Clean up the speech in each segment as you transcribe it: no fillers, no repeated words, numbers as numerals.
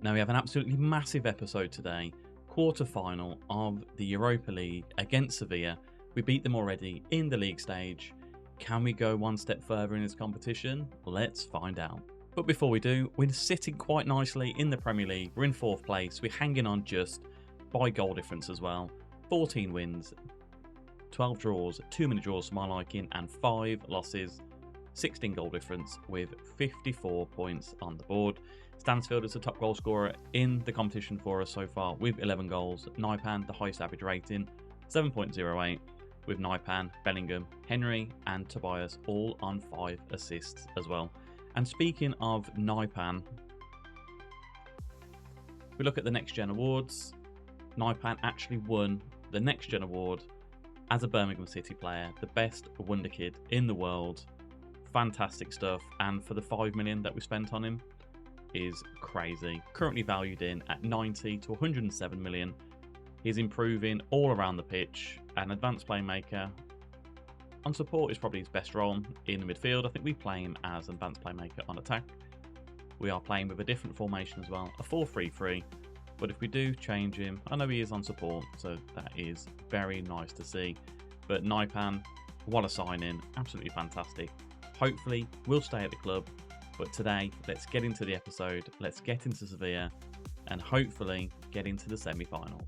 Now we have an absolutely massive episode today, quarter-final of the Europa League against Sevilla. We beat them already in the league stage. Can we go one step further in this competition? Let's find out. But before we do, we're sitting quite nicely in the Premier League. We're in 4th place. We're hanging on just by goal difference as well. 14 wins, 12 draws, 2 minute draws for my liking, and 5 losses. 16 goal difference with 54 points on the board. Stansfield is the top goal scorer in the competition for us so far with 11 goals. Naipan, the highest average rating, 7.08, with Naipan, Bellingham, Henry and Tobias all on 5 assists as well. And speaking of Naipan, we look at the Next Gen Awards. Naipan actually won the Next Gen Award as a Birmingham City player, the best wonder kid in the world. Fantastic stuff, and for the 5 million that we spent on him is crazy. Currently valued in at 90 to 107 million. He's improving all around the pitch. An advanced playmaker. On support is probably his best role in the midfield. I think we play him as an advanced playmaker on attack. We are playing with a different formation as well, a 4-3-3. But if we do change him, I know he is on support, so that is very nice to see. But Naipan, what a sign-in, absolutely fantastic. Hopefully, we'll stay at the club. But today, let's get into the episode, let's get into Sevilla, and hopefully get into the semi-finals.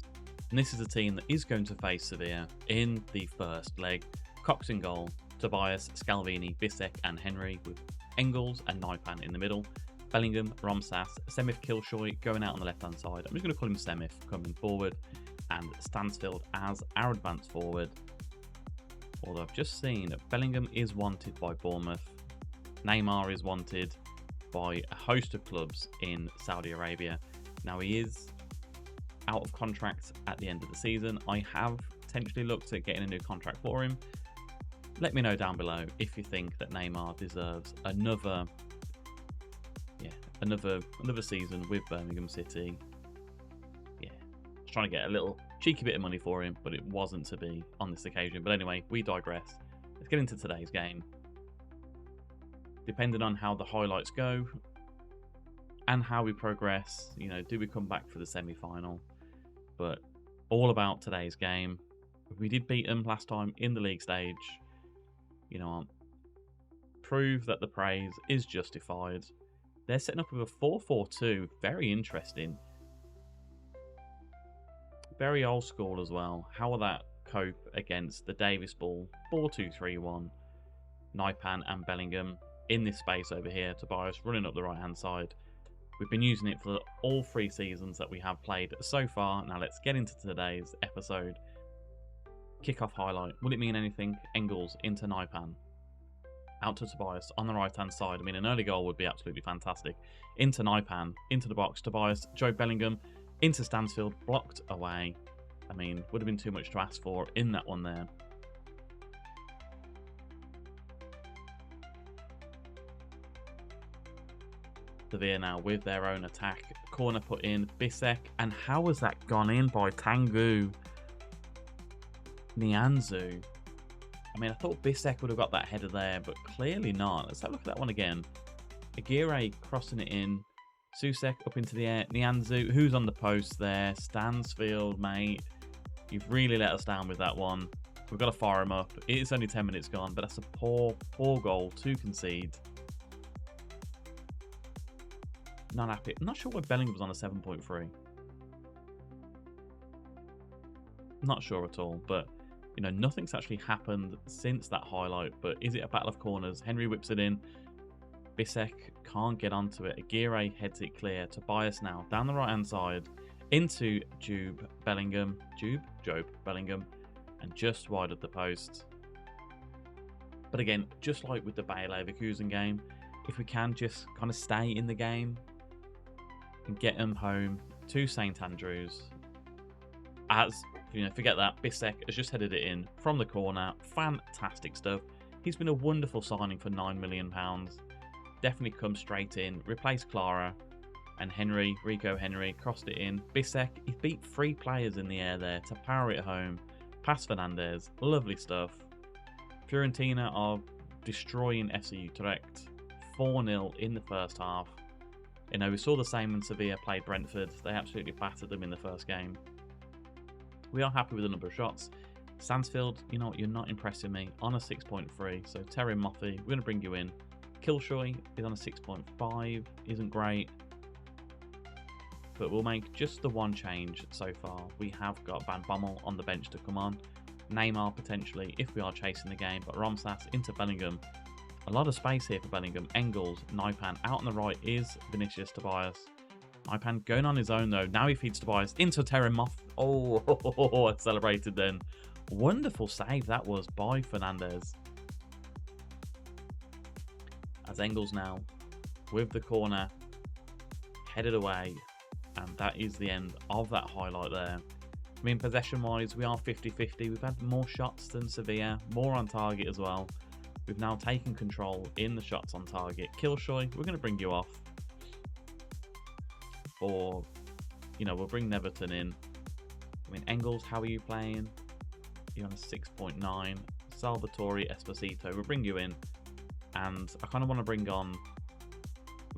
And this is a team that is going to face Sevilla in the first leg. Cox in goal, Tobias, Scalvini, Bissek and Henry, with Engels and Naipan in the middle. Bellingham, Romsas, Semif Kilshoy going out on the left-hand side. I'm just going to call him Semif coming forward, and Stansfield as our advanced forward. Although I've just seen that Bellingham is wanted by Bournemouth. Neymar is wanted by a host of clubs in Saudi Arabia. Now he is out of contract at the end of the season. I have potentially looked at getting a new contract for him. Let me know down below if you think that Neymar deserves another season with Birmingham City. Yeah, just trying to get a little cheeky bit of money for him, but it wasn't to be on this occasion. But anyway, we digress. Let's get into today's game. Depending on how the highlights go and how we progress, do we come back for the semi-final? But all about today's game. We did beat them last time in the league stage. Prove that the praise is justified. They're setting up with a 4-4-2. Very interesting. Very old school as well. How will that cope against the Davies ball? 4-2-3-1. Naipan and Bellingham in this space over here. Tobias running up the right hand side. We've been using it for all 3 seasons that we have played so far. Now let's get into today's episode. Kickoff highlight. Will it mean anything? Engels into Naipan. Out to Tobias on the right hand side. I mean, an early goal would be absolutely fantastic. Into Naipan, into the box. Tobias, Joe Bellingham, into Stansfield, blocked away. I mean, would have been too much to ask for in that one there. Sevilla now with their own attack. Corner put in, Bissek, and how has that gone in by Tanguy Nianzou? I mean, I thought Bissek would have got that header there, but clearly not. Let's have a look at that one again. Aguirre crossing it in. Susek up into the air. Nianzou, who's on the post there? Stansfield, mate. You've really let us down with that one. We've got to fire him up. It is only 10 minutes gone, but that's a poor goal to concede. Not happy. I'm not sure why Bellingham was on a 7.3. Not sure at all, but nothing's actually happened since that highlight. But is it a battle of corners? Henry whips it in. Bissek can't get onto it. Aguirre heads it clear. Tobias now down the right hand side into Job Bellingham, and just wide of the post. But again, just like with the Bayer Leverkusen game, if we can just kind of stay in the game and get them home to St Andrews. Forget that. Bissek has just headed it in from the corner. Fantastic stuff. He's been a wonderful signing for £9 million. Definitely come straight in. Replace Clara. And Rico Henry, crossed it in. Bissek, he beat 3 players in the air there to power it home. Past Fernandez. Lovely stuff. Fiorentina are destroying FC Utrecht. 4-0 in the first half. You know, we saw the same when Sevilla played Brentford. They absolutely battered them in the first game. We are happy with the number of shots. Stansfield, you know what, you're not impressing me. On a 6.3, so Terry Moffey, we're going to bring you in. Kilshoy is on a 6.5, isn't great. But we'll make just the one change so far. We have got Van Bommel on the bench to come on. Neymar potentially, if we are chasing the game. But Romsas into Bellingham. A lot of space here for Bellingham. Engels, Naipan. Out on the right is Vinicius Tobias. Naipan going on his own though. Now he feeds Tobias into Terry Moff. Oh, I celebrated then. Wonderful save that was by Fernandez. As Engels now with the corner headed away. And that is the end of that highlight there. I mean, possession-wise, we are 50-50. We've had more shots than Sevilla, more on target as well. We've now taken control in the shots on target. Kilshoy, we're going to bring you off. Or, you know, we'll bring Neverton in. I mean, Engels, how are you playing? You're on a 6.9. Salvatore Esposito, we'll bring you in. And I kind of want to bring on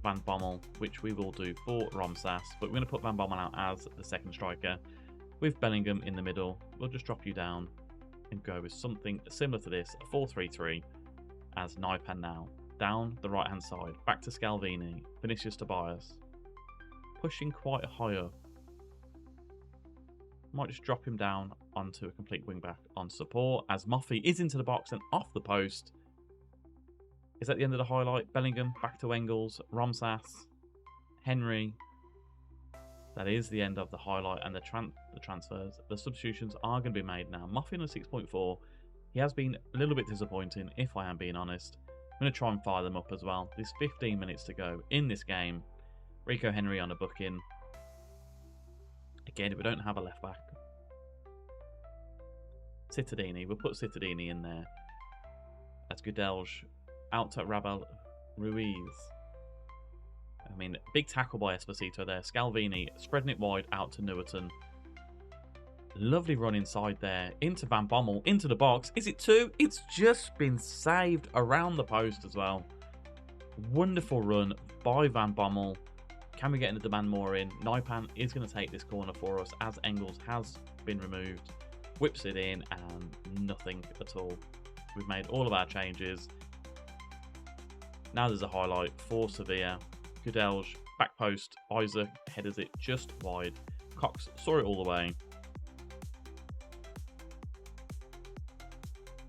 Van Bommel, which we will do for Romsas, but we're going to put Van Bommel out as the second striker with Bellingham in the middle. We'll just drop you down and go with something similar to this, a 4-3-3, as Naipan now down the right hand side, back to Scalvini, Vinicius Tobias, pushing quite high up. Might just drop him down onto a complete wing back on support as Moffey is into the box and off the post. Is that the end of the highlight? Bellingham, back to Engels, Romsas, Henry. That is the end of the highlight and the transfers. The substitutions are going to be made now. Moffey on a 6.4. He has been a little bit disappointing, if I am being honest. I'm going to try and fire them up as well. There's 15 minutes to go in this game. Rico Henry on a booking. Again, we don't have a left back. Cittadini. We'll put Cittadini in there. That's Gudelj. Out to Rabel Ruiz. I mean, big tackle by Esposito there. Scalvini spreading it wide out to Neverton. Lovely run inside there. Into Van Bommel. Into the box. Is it two? It's just been saved around the post as well. Wonderful run by Van Bommel. Can we get in the demand more in? Naipan is going to take this corner for us as Engels has been removed. Whips it in and nothing at all. We've made all of our changes. Now there's a highlight for Sevilla. Gudelj, back post, Isaac headers it just wide. Cox saw it all the way.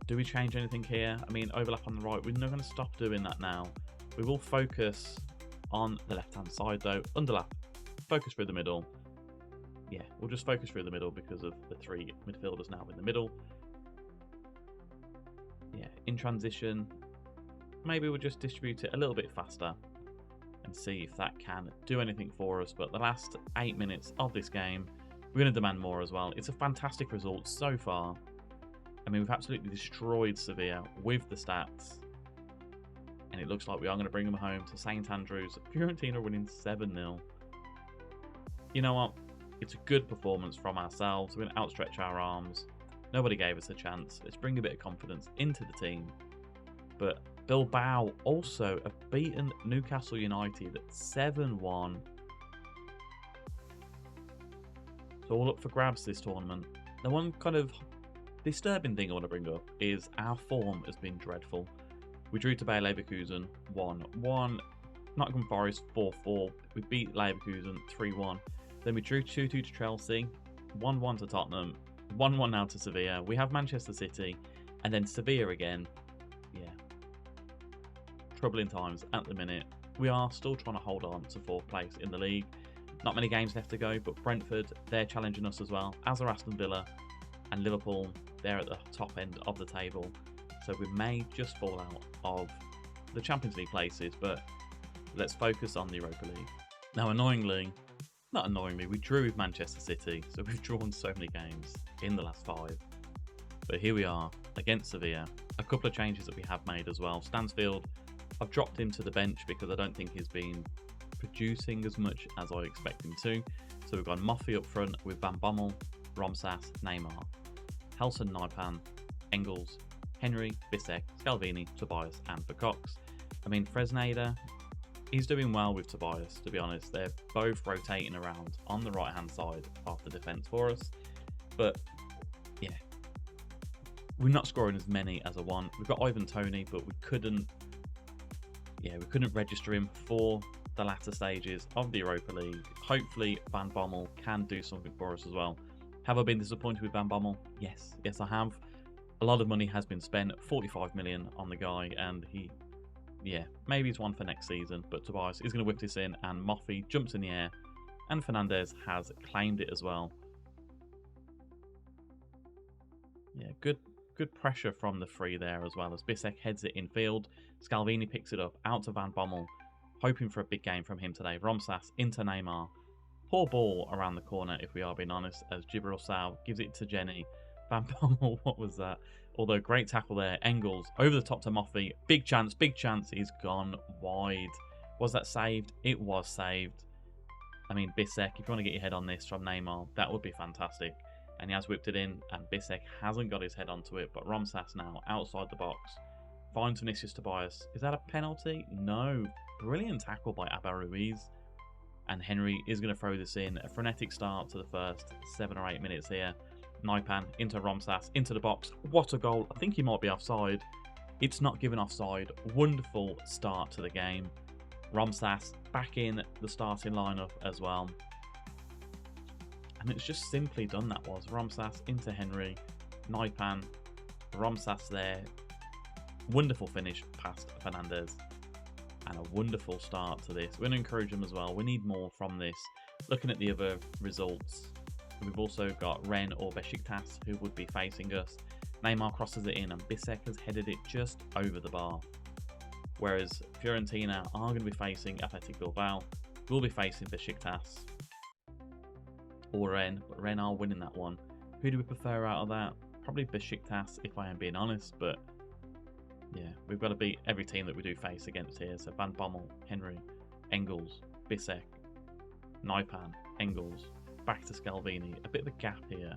Do we change anything here? I mean, overlap on the right. We're not going to stop doing that now. We will focus on the left-hand side though. Underlap. Focus through the middle. Yeah, we'll just focus through the middle because of the three midfielders now in the middle. Yeah, in transition. Maybe we'll just distribute it a little bit faster and see if that can do anything for us. But the last 8 minutes of this game, we're going to demand more as well. It's a fantastic result so far. I mean, we've absolutely destroyed Sevilla with the stats. And it looks like we are going to bring them home to St Andrews. Fiorentina winning 7-0. You know what? It's a good performance from ourselves. We're going to outstretch our arms. Nobody gave us a chance. Let's bring a bit of confidence into the team. But Bilbao also have beaten Newcastle United at 7-1. It's all up for grabs this tournament. The one kind of disturbing thing I want to bring up is our form has been dreadful. We drew to Bayer Leverkusen 1-1. Nottingham Forest 4-4. We beat Leverkusen 3-1. Then we drew 2-2 to Chelsea, 1-1 to Tottenham, 1-1 now to Sevilla. We have Manchester City, and then Sevilla again. Yeah. Troubling times at the minute. We are still trying to hold on to 4th place in the league. Not many games left to go, but Brentford, they're challenging us as well, as are Aston Villa and Liverpool. They're at the top end of the table. So we may just fall out of the Champions League places, but let's focus on the Europa League. Now, not annoyingly, we drew with Manchester City, so we've drawn so many games in the last 5. But here we are against Sevilla. A couple of changes that we have made as well. Stansfield, I've dropped him to the bench because I don't think he's been producing as much as I expect him to. So we've got Moffey up front with Van Bommel, Romsas, Neymar, Helson, Naipan, Engels, Henry, Bissek, Scalvini, Tobias and Cox. I mean, Fresneda, He's doing well with Tobias, to be honest. They're both rotating around on the right-hand side of the defence for us. But, yeah, we're not scoring as many as I want. We've got Ivan Toney, but we couldn't register him for the latter stages of the Europa League. Hopefully, Van Bommel can do something for us as well. Have I been disappointed with Van Bommel? Yes, I have. A lot of money has been spent, 45 million on the guy, and maybe he's one for next season, but Tobias is going to whip this in, and Moffey jumps in the air, and Fernandez has claimed it as well. Yeah, good pressure from the free there as well, as Bissek heads it infield. Scalvini picks it up, out to Van Bommel, hoping for a big game from him today. Romsas into Neymar. Poor ball around the corner, if we are being honest, as Jibril Sow gives it to Jenny. Van Bommel, what was that? Although, great tackle there. Engels over the top to Moffey. Big chance. He's gone wide. Was that saved? It was saved. I mean, Bissek, if you want to get your head on this from Neymar, that would be fantastic. And he has whipped it in, and Bissek hasn't got his head onto it, but Romsas now outside the box. Finds Vinicius Tobias. Is that a penalty? No. Brilliant tackle by Abba Ruiz. And Henry is going to throw this in. A frenetic start to the first 7 or 8 minutes here. Naipan into Romsas, into the box. What a goal. I think he might be offside. It's not given offside. Wonderful start to the game. Romsas back in the starting lineup as well. And it's just simply done, that was. Romsas into Henry. Naipan. Romsas there. Wonderful finish past Fernandez. And a wonderful start to this. We're going to encourage him as well. We need more from this. Looking at the other results, we've also got Rennes or Besiktas who would be facing us. Neymar crosses it in, and Bissek has headed it just over the bar. Whereas Fiorentina are going to be facing Athletic Bilbao. We'll be facing Besiktas or Rennes, but Rennes are winning that one. Who do we prefer out of that? Probably Besiktas, if I am being honest, but yeah, we've got to beat every team that we do face against here. So Van Bommel, Henry, Engels, Bissek, Naipan, Engels, back to Scalvini. A bit of a gap here.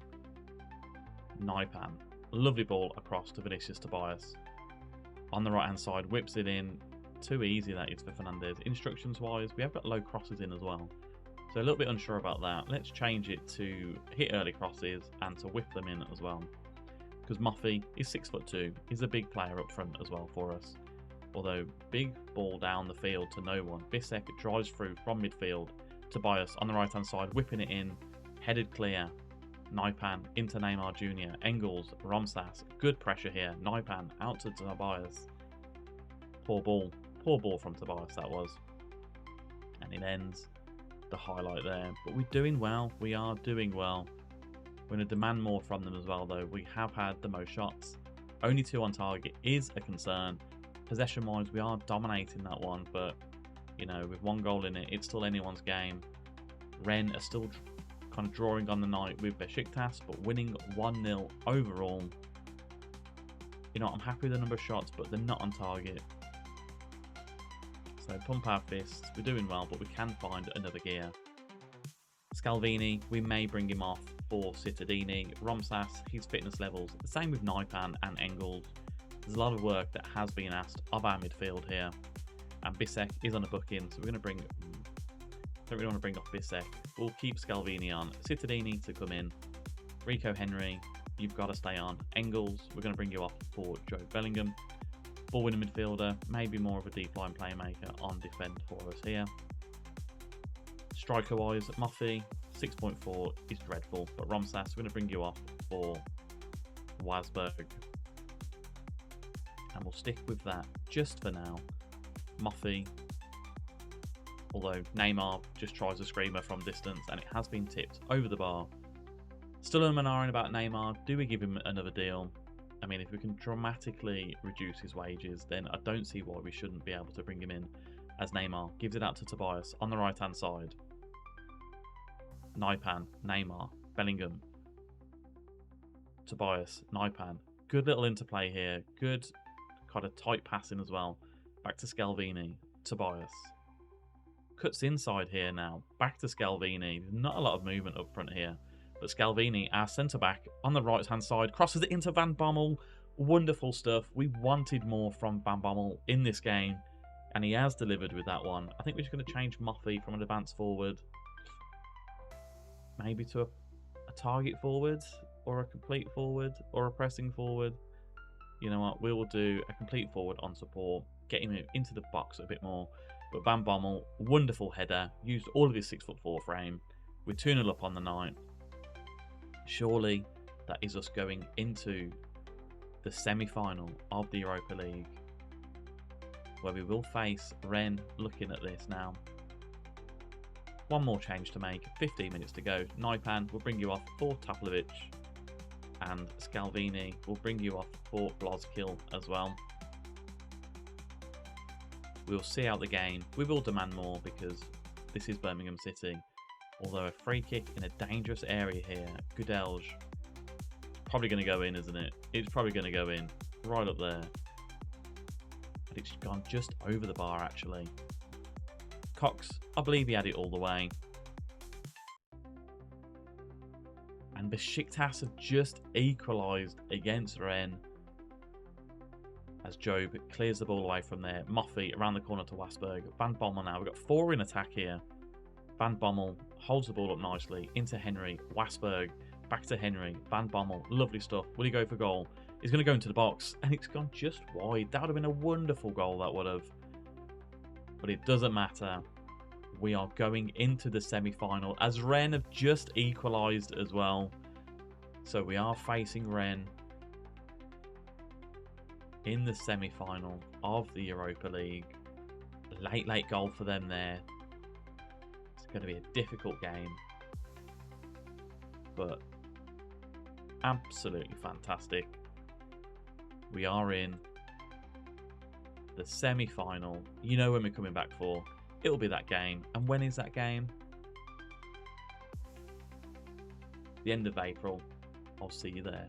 Naipan, lovely ball across to Vinicius Tobias. On the right hand side, whips it in. Too easy that is for Fernandez. Instructions wise, we have got low crosses in as well. So a little bit unsure about that. Let's change it to hit early crosses and to whip them in as well. Because Moffey is 6'2", he's a big player up front as well for us. Although, big ball down the field to no one. Bissek drives through from midfield. Tobias on the right hand side, whipping it in. Headed clear. Naipan into Neymar Jr. Engels, Romsas, good pressure here. Naipan out to Tobias. Poor ball from Tobias that was. And it ends the highlight there. But we're doing well. We are doing well. We're going to demand more from them as well, though. We have had the most shots. Only 2 on target is a concern. Possession-wise, we are dominating that one, but, you know, with 1 goal in it, it's still anyone's game. Rennes are still kind of drawing on the night with Besiktas, but winning 1-0 overall. You know, I'm happy with the number of shots, but they're not on target. So, pump our fists. We're doing well, but we can find another gear. Scalvini, we may bring him off for Cittadini. Romsas, his fitness levels, the same with Naipan and Engels. There's a lot of work that has been asked of our midfield here. And Bissek is on a booking, so we're going to bring... don't really want to bring off Bissek. We'll keep Scalvini on. Cittadini to come in. Rico Henry, you've got to stay on. Engels, we're going to bring you off for Joe Bellingham. Ball-winning midfielder, maybe more of a deep-line playmaker on defend for us here. Striker-wise, Moffey, 6.4 is dreadful, but Romsas, we're going to bring you off for Wasberg. And we'll stick with that just for now. Moffey, although Neymar just tries a screamer from distance and it has been tipped over the bar. Still in an about Neymar. Do we give him another deal? I mean, if we can dramatically reduce his wages, then I don't see why we shouldn't be able to bring him in. As Neymar gives it out to Tobias on the right hand side. Naipan, Neymar, Bellingham, Tobias, Naipan. Good little interplay here. Good kind of tight passing as well. Back to Scalvini, Tobias. Cuts inside here now. Back to Scalvini. Not a lot of movement up front here. But Scalvini, our centre-back, on the right-hand side, crosses it into Van Bommel. Wonderful stuff. We wanted more from Van Bommel in this game. And he has delivered with that one. I think we're just going to change Moffy from an advanced forward maybe to a target forward or a complete forward or a pressing forward. You know what? We will do a complete forward on support, get him into the box a bit more. But Van Bommel, wonderful header, used all of his 6'4" frame. We're 2-0 up on the night. Surely that is us going into the semi-final of the Europa League, where we will face Rennes. Looking at this now, one more change to make, 15 minutes to go. Naipan will bring you off for Taplovic, and Scalvini will bring you off for Blozkill as well. We'll see out the game. We will demand more because this is Birmingham City. Although a free kick in a dangerous area here, Gudelj, probably going to go in, isn't it? It's probably going to go in, right up there. But it's gone just over the bar, actually. Cox, I believe he had it all the way. And Besiktas have just equalised against Rennes. As Job clears the ball away from there. Moffy around the corner to Wasberg. Van Bommel now. We've got 4 in attack here. Van Bommel holds the ball up nicely into Henry. Wasberg back to Henry. Van Bommel, lovely stuff. Will he go for goal? He's going to go into the box, and it's gone just wide. That would have been a wonderful goal, that would have. But it doesn't matter. We are going into the semi-final as Rennes have just equalised as well. So we are facing Rennes in the semi-final of the Europa League. Late goal for them there. It's going to be a difficult game, but absolutely fantastic. We are in the semi-final. You know when we're coming back for. It'll be that game. And when is that game? The end of April. I'll see you there.